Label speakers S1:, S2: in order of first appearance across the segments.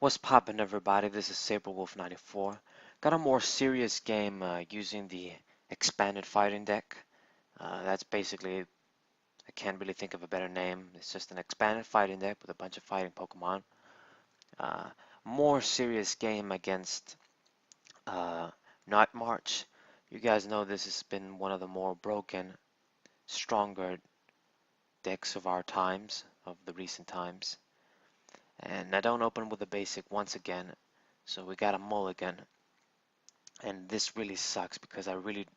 S1: What's poppin', everybody? This is SaberWolf94. Got a more serious game using the expanded fighting deck. That's basically, I can't really think of a better name. It's just an expanded fighting deck with a bunch of fighting Pokemon. Uh, More serious game against Night March. You guys know this has been one of the more broken, stronger decks of our times, of the recent times. And I don't open with the basic once again, so we got a mulligan. And this really sucks because I really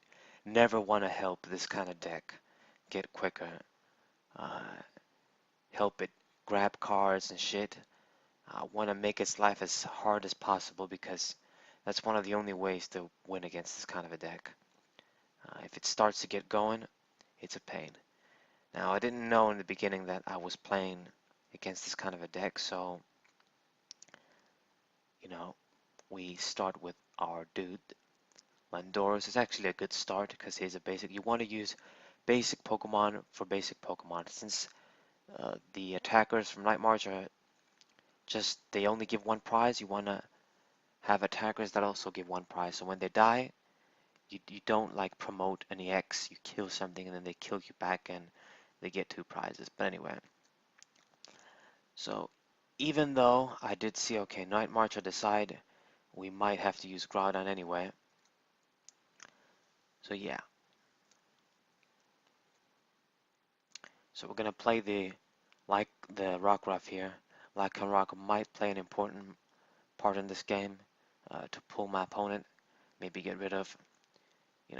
S1: never want to help this kind of deck get quicker. Uh, Help it grab cards and shit. I want to make its life as hard as possible because that's one of the only ways to win against this kind of a deck. If it starts to get going, it's a pain. Now, I didn't know in the beginning that I was playing against this kind of a deck, so, you know, we start with our dude, Landorus. Is actually a good start because he's a basic. You want to use basic Pokemon for basic Pokemon. Since the attackers from Night March are just, they only give one prize, you want to have attackers that also give one prize. So when they die, you don't like promote any X, you kill something and then they kill you back and they get two prizes. But anyway, so even though I did see, okay, Night March, I decide we might have to use Groudon anyway. So yeah. So we're going to play like the Rockruff here. Rock might play an important part in this game to pull my opponent, maybe get rid of,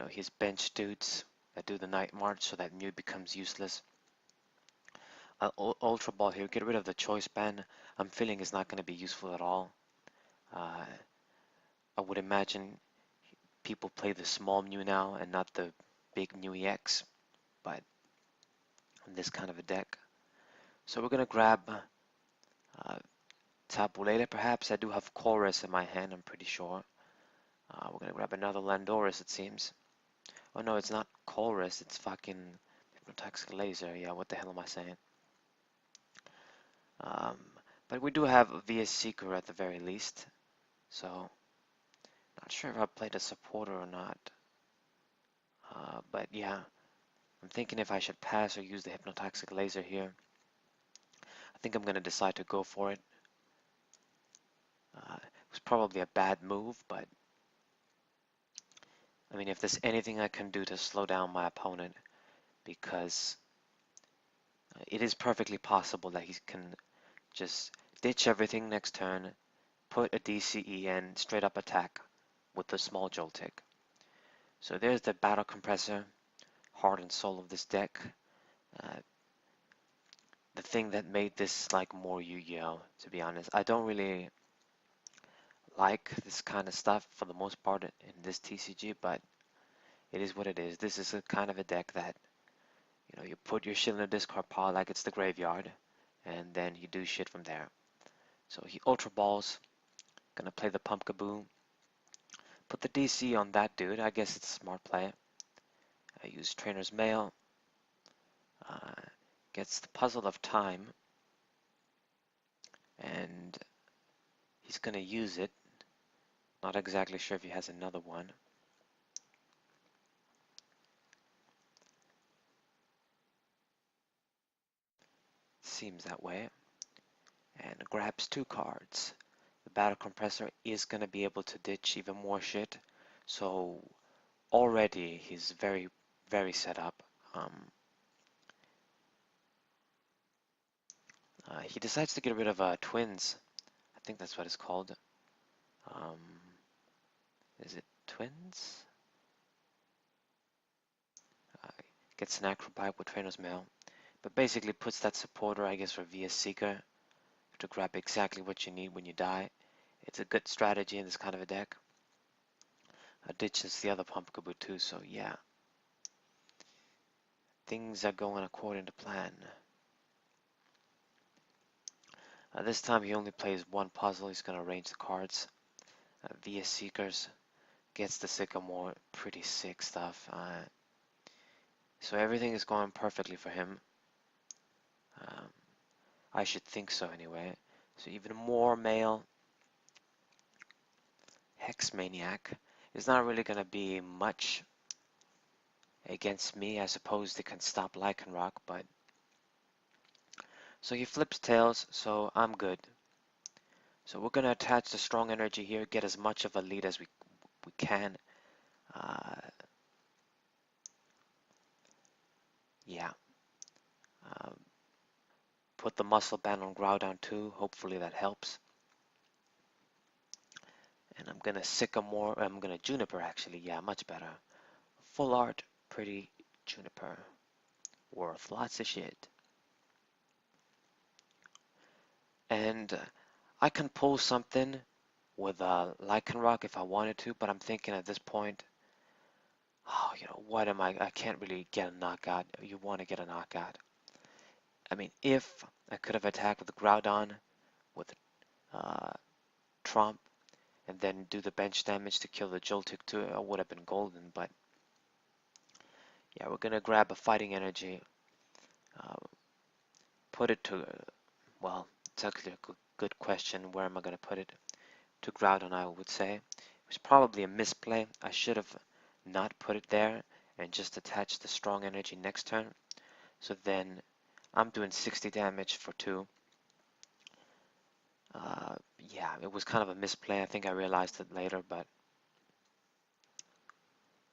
S1: his bench dudes that do the Night March so that Mew becomes useless. Ultra Ball here, get rid of the Choice Band. I'm feeling it's not going to be useful at all. I would imagine people play the small Mew now and not the big Mew EX, but in this kind of a deck. So we're going to grab Tapu Lele perhaps. I do have Chorus in my hand, I'm pretty sure. We're going to grab another Landorus, it seems. Oh no, it's not Chorus, it's fucking Hypnotoxic Laser. Yeah, what the hell am I saying? Um, but we do have VS Seeker at the very least. So, not sure if I played a supporter or not. But yeah, I'm thinking if I should pass or use the Hypnotoxic Laser here. I think I'm going to decide to go for it. It was probably a bad move, but I mean, if there's anything I can do to slow down my opponent, because it is perfectly possible that he can just ditch everything next turn, put a DCE and straight up attack with the small Joltik. So there's the Battle Compressor, heart and soul of this deck. The thing that made this like more Yu-Gi-Oh, to be honest. I don't really like this kind of stuff for the most part in this TCG, but it is what it is. This is a kind of a deck that, you put your shit in a discard pile like it's the graveyard, and then you do shit from there. So he Ultra Balls, gonna play the Pumpkaboo, put the DC on that dude. I guess it's a smart play. I use Trainer's Mail, gets the Puzzle of Time, and he's gonna use it. Not exactly sure if he has another one. Seems that way. And grabs two cards. The Battle Compressor is going to be able to ditch even more shit. So already he's very, very set up. He decides to get rid of Twins. I think that's what it's called. Um, is it Twins? Gets an Acropipe with Trainer's Mail. But basically puts that supporter, I guess, for VS Seeker to grab exactly what you need when you die. It's a good strategy in this kind of a deck. Ditches the other Pumpkaboo too, so yeah. Things are going according to plan. This time he only plays one puzzle. He's going to arrange the cards. VS Seekers gets the Sycamore. Pretty sick stuff. So everything is going perfectly for him. I should think so anyway. So even more mail. Hex Maniac is not really going to be much against me. I suppose they can stop Lycanroc, but so he flips tails, so I'm good. So we're going to attach the strong energy here, get as much of a lead as we can. Uh, yeah. Um, put the muscle band on Groudon too. Hopefully that helps. And I'm gonna Sycamore. I'm gonna Juniper actually. Yeah, much better. Full art, pretty Juniper. Worth lots of shit. And I can pull something with Lycanroc if I wanted to, but I'm thinking at this point, oh, what am I can't really get a knockout. You want to get a knockout. I mean, if I could have attacked with Groudon, with uh, Trump, and then do the bench damage to kill the Joltik too, it would have been golden, but yeah, we're gonna grab a fighting energy, uh, put it to, well, it's actually a good question, where am I gonna put it? To Groudon, I would say. It was probably a misplay. I should have not put it there and just attached the strong energy next turn. So then I'm doing 60 damage for 2. Yeah, it was kind of a misplay. I think I realized it later, but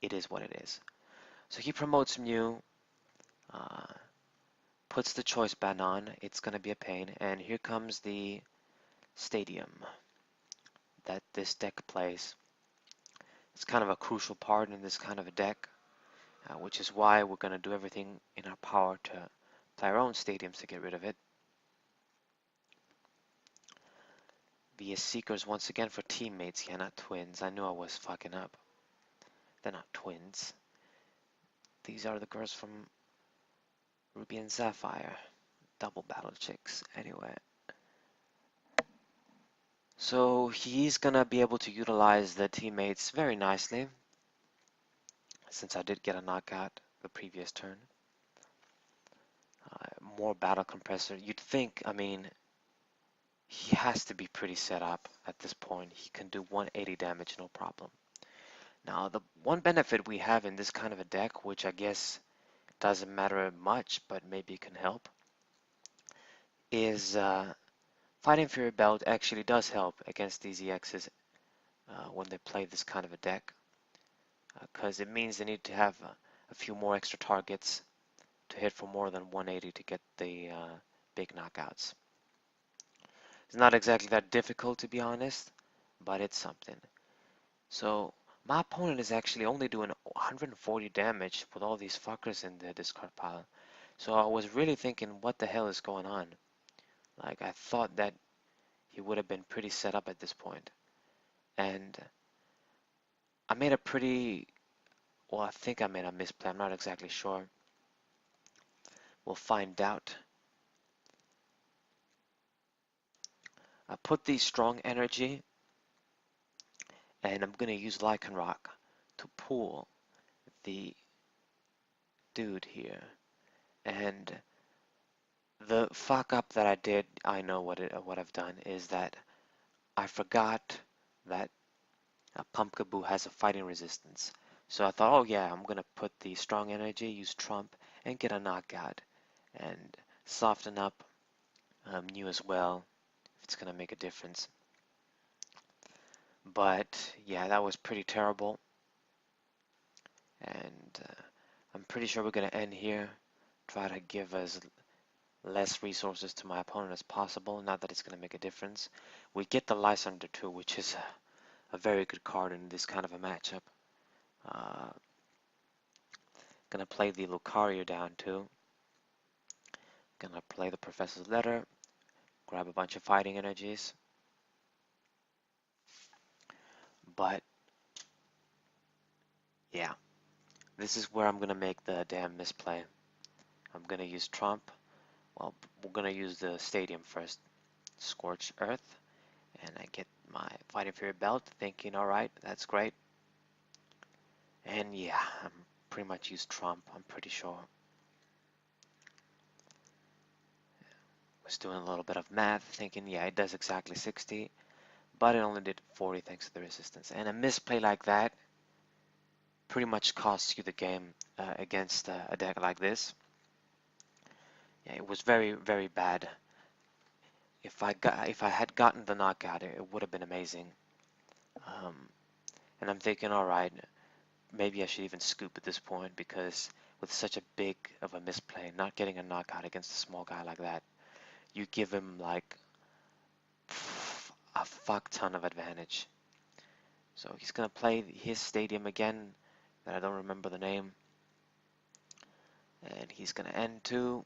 S1: it is what it is. So he promotes Mew, uh, puts the choice band on. It's going to be a pain. And here comes the stadium that this deck plays. It's kind of a crucial part in this kind of a deck, which is why we're going to do everything in our power to play our own stadiums to get rid of it. Via Seekers once again for teammates, yeah, not twins. I knew I was fucking up. They're not twins. These are the girls from Ruby and Sapphire. Double battle chicks. Anyway. So he's gonna be able to utilize the teammates very nicely, since I did get a knockout the previous turn. More battle compressor. You'd think, I mean, he has to be pretty set up at this point. He can do 180 damage, no problem. Now, the one benefit we have in this kind of a deck, which I guess doesn't matter much, but maybe can help, is Fighting Fury Belt actually does help against these EXs when they play this kind of a deck, because it means they need to have a few more extra targets to hit for more than 180 to get the big knockouts. It's not exactly that difficult, to be honest, but it's something. So my opponent is actually only doing 140 damage with all these fuckers in the discard pile. So I was really thinking, what the hell is going on? Like, I thought that he would have been pretty set up at this point. And I made a pretty, well, I think I made a misplay. I'm not exactly sure. We'll find out. I put the strong energy, and I'm going to use Lycanroc to pull the dude here. And the fuck up that I did, I know what I've done, is that I forgot that Pumpkaboo has a fighting resistance. So I thought, oh yeah, I'm gonna put the strong energy, use Trump, and get a knockout, and soften up Mew as well, if it's gonna make a difference. But yeah, that was pretty terrible, and I'm pretty sure we're gonna end here. Try to give as less resources to my opponent as possible, not that it's gonna make a difference. We get the Lysander too, which is a very good card in this kind of a matchup. Uh, Gonna play the Lucario down too. Gonna play the Professor's Letter, grab a bunch of fighting energies. But yeah, this is where I'm gonna make the damn misplay. I'm gonna use Trump. Well, we're gonna use the Stadium first. Scorch Earth, and I get my Fighting Fury belt, thinking, alright, that's great. And yeah, I'm pretty much used Trump, I'm pretty sure. Was doing a little bit of math, thinking, yeah, it does exactly 60. but it only did 40 thanks to the resistance. And a misplay like that pretty much costs you the game against a deck like this. Yeah, it was very, very bad. If I had gotten the knockout, it would have been amazing. Um, and I'm thinking, all right, maybe I should even scoop at this point because with such a big of a misplay, not getting a knockout against a small guy like that, you give him like a fuck ton of advantage. So he's gonna play his stadium again, that I don't remember the name, and he's gonna end 2,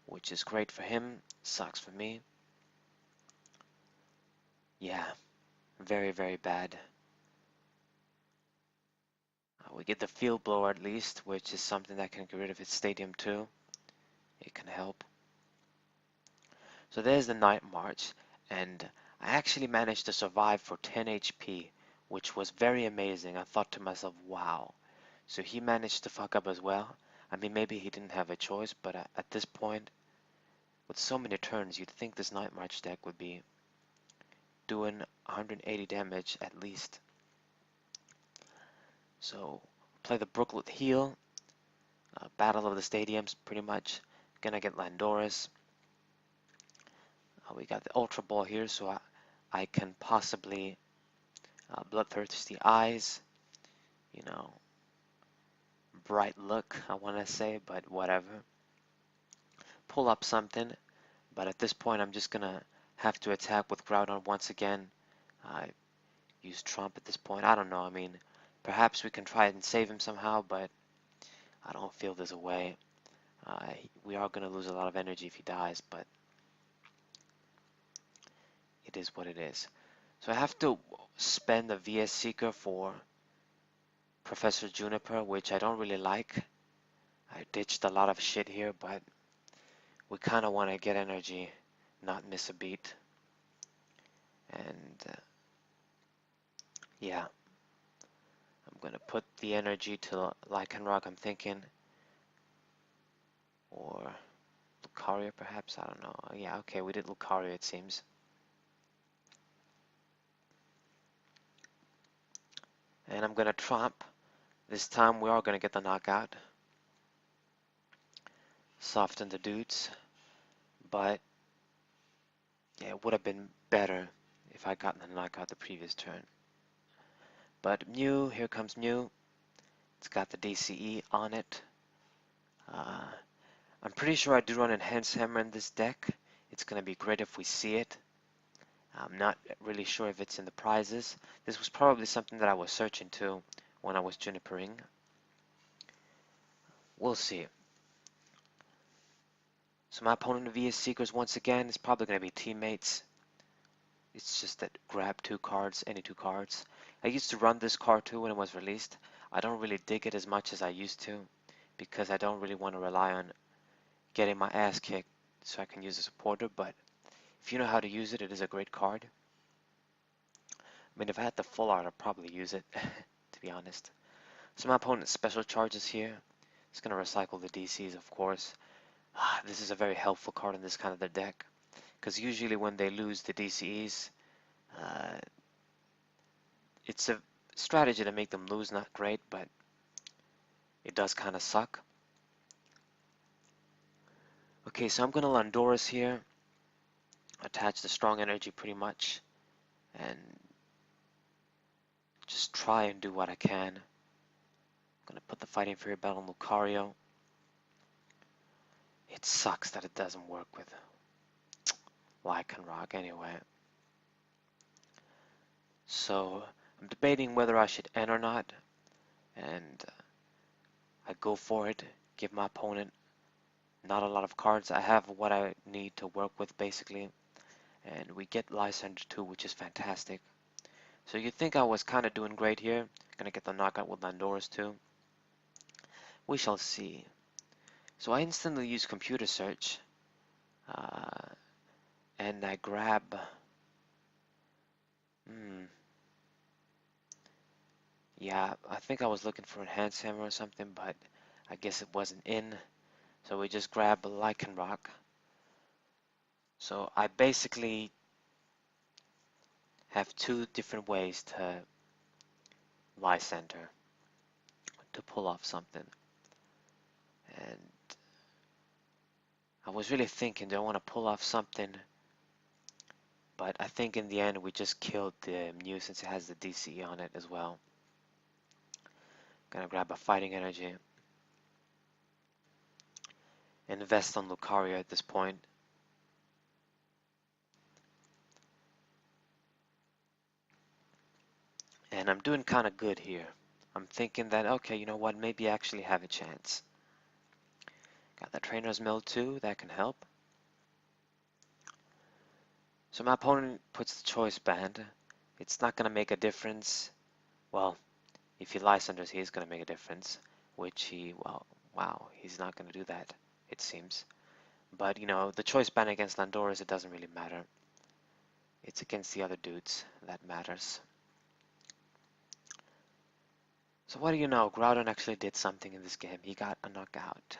S1: which is great for him, sucks for me. Yeah, very, very bad. We get the field blower at least, which is something that can get rid of his stadium too. It can help. So there's the night march, and I actually managed to survive for 10 HP, which was very amazing. I thought to myself, wow. So he managed to fuck up as well. I mean, maybe he didn't have a choice, but at this point, with so many turns, you'd think this night march deck would be doing 180 damage at least. So play the Brooklet heal, Battle of the Stadiums, pretty much. Gonna get Landoris. We got the Ultra Ball here, so I can possibly Bloodthirsty Eyes, you know, bright look, I want to say, but whatever. Pull up something, but at this point I'm just gonna have to attack with Groudon once again. I use Trump at this point. I don't know, I mean, perhaps we can try and save him somehow, but I don't feel there's a way. We are gonna lose a lot of energy if he dies, but it is what it is. So I have to spend the VS Seeker for Professor Juniper, which I don't really like. I ditched a lot of shit here, but we kind of want to get energy, not miss a beat. And yeah, I'm going to put the energy to Lycanroc, I'm thinking. Or Lucario, perhaps? I don't know. Yeah, okay, we did Lucario, it seems. And I'm going to Trump. This time we are going to get the knockout. Soften the dudes. But yeah, it would have been better if I gotten the knockout the previous turn. But Mew, here comes Mew. It's got the DCE on it. I'm pretty sure I do run Enhanced Hammer in this deck. It's going to be great if we see it. I'm not really sure if it's in the prizes. This was probably something that I was searching to when I was junipering. We'll see. So my opponent VS Seekers once again is probably going to be teammates. It's just that grab 2 cards, any 2 cards. I used to run this card too when it was released. I don't really dig it as much as I used to because I don't really want to rely on getting my ass kicked so I can use a supporter, but if you know how to use it, it is a great card. I mean, if I had the full art, I'd probably use it, to be honest. So my opponent's special charges here. It's going to recycle the DCs, of course. This is a very helpful card in this kind of the deck, because usually when they lose the DCs, it's a strategy to make them lose, not great, but it does kind of suck. Okay, so I'm going to Landoris here, attach the strong energy pretty much, and just try and do what I can. I'm going to put the Fighting Fury Bell on Lucario. It sucks that it doesn't work with Lycanroc anyway. So I'm debating whether I should end or not, and I go for it, give my opponent not a lot of cards. I have what I need to work with basically, and we get Lysander 2, which is fantastic. So you think I was kind of doing great here. Gonna get the knockout with Landoris too. We shall see. So I instantly use computer search, and I grab. Yeah, I think I was looking for Enhanced Hammer or something, but I guess it wasn't in. So we just grab a Lycanroc. So I basically have two different ways to lie center, to pull off something. And I was really thinking, do I want to pull off something? But I think in the end we just killed the Mew since it has the DCE on it as well. Gonna grab a fighting energy. Invest on Lucario at this point. And I'm doing kind of good here. I'm thinking that, okay, you know what, maybe I actually have a chance. Got the Trainer's Mill too, that can help. So my opponent puts the Choice Band. It's not going to make a difference. Well, if he Lysanders, he is going to make a difference. Which he, well, wow, he's not going to do that, it seems. But, you know, the Choice Band against Landorus, it doesn't really matter. It's against the other dudes that matters. So what do you know? Groudon actually did something in this game. He got a knockout.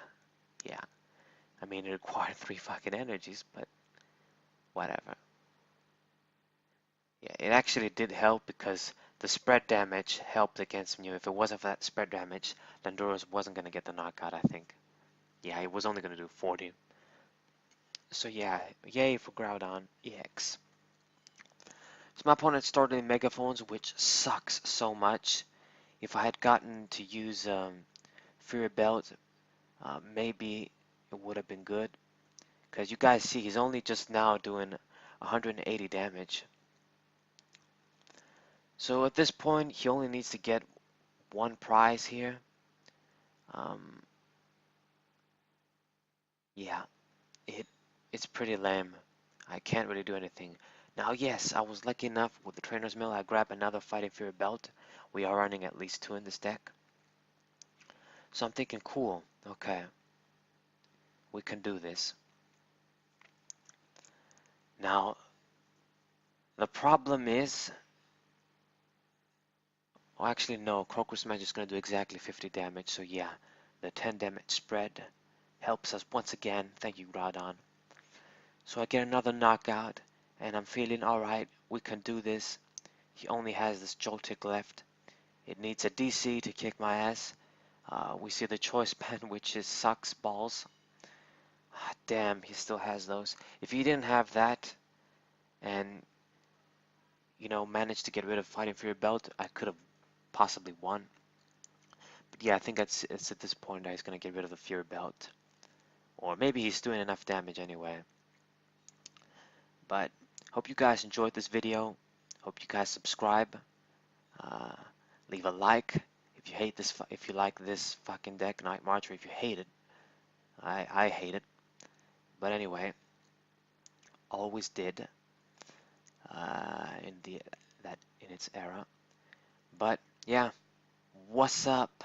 S1: Yeah. I mean, it required 3 fucking energies, but whatever. Yeah, it actually did help because the spread damage helped against Mew. If it wasn't for that spread damage, Landorus wasn't going to get the knockout, I think. Yeah, he was only going to do 40. So yeah, yay for Groudon EX. So my opponent started Megaphones, which sucks so much. If I had gotten to use Fury Belt, maybe it would have been good. Because you guys see, he's only just now doing 180 damage. So at this point, he only needs to get one prize here. Yeah, it's pretty lame. I can't really do anything. Now, yes, I was lucky enough with the Trainer's Mill. I grabbed another Fighting Fury belt. We are running at least 2 in this deck. So I'm thinking, cool, okay, we can do this. Now, the problem is, well, actually, no, Crocus Smash is going to do exactly 50 damage. So yeah, the 10 damage spread helps us once again. Thank you, Groudon. So I get another knockout, and I'm feeling alright. We can do this. He only has this Joltik left. It needs a DC to kick my ass. We see the Choice Band, which is sucks balls. Damn, he still has those. If he didn't have that, and you know, managed to get rid of Fighting Fury Belt, I could have possibly won. But yeah, I think it's at this point that he's gonna get rid of the Fury Belt. Or maybe he's doing enough damage anyway. But hope you guys enjoyed this video. Hope you guys subscribe. Uh, leave a like if you hate this. If you like this fucking deck, Night March, or if you hate it. I hate it. But anyway, always did in its era. But yeah, what's up?